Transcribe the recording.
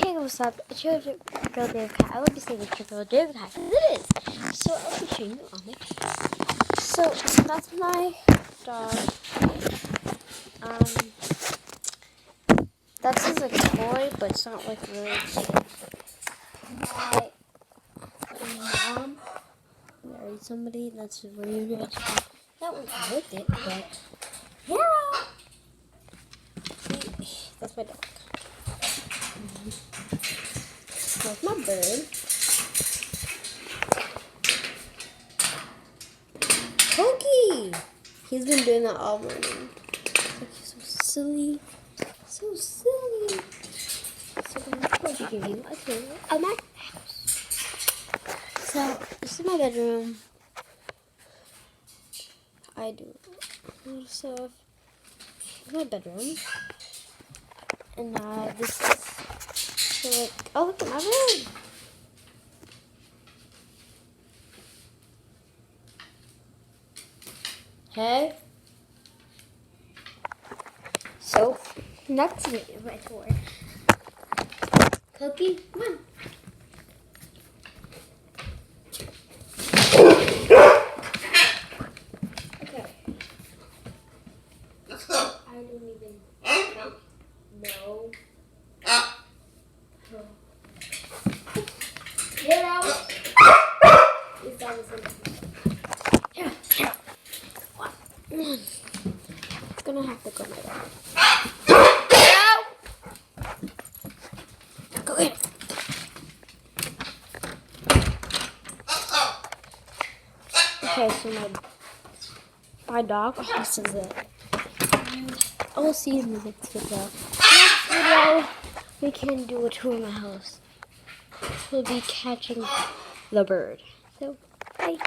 Hey, what's up? It's your girl David Cat. I would be saying it's your girl David Cat. It is. So I'll be showing you on it. So that's my dog. That's just like a toy, but it's not like really cute. My mom married somebody that's really much fun. That was with it, but Hero. That's my dog. That's my bird. Pokey! He's been doing that all morning. Like, he's so silly. So silly. So I'm going to give you a tour of my house. So, this is my bedroom. I do a lot of stuff. This is my bedroom. And this is, so like, oh, look at my bed. Hey. So, that's my tour. Cookie, come on. Okay. I don't even know. Get out. Is that the same? Here. What? It's gonna have to go my dog. Get out. Go in. Okay, so my dog, this is it. And I'll see you in the next video. Next video, we can do a tour of my house. We'll be catching the bird. So, bye.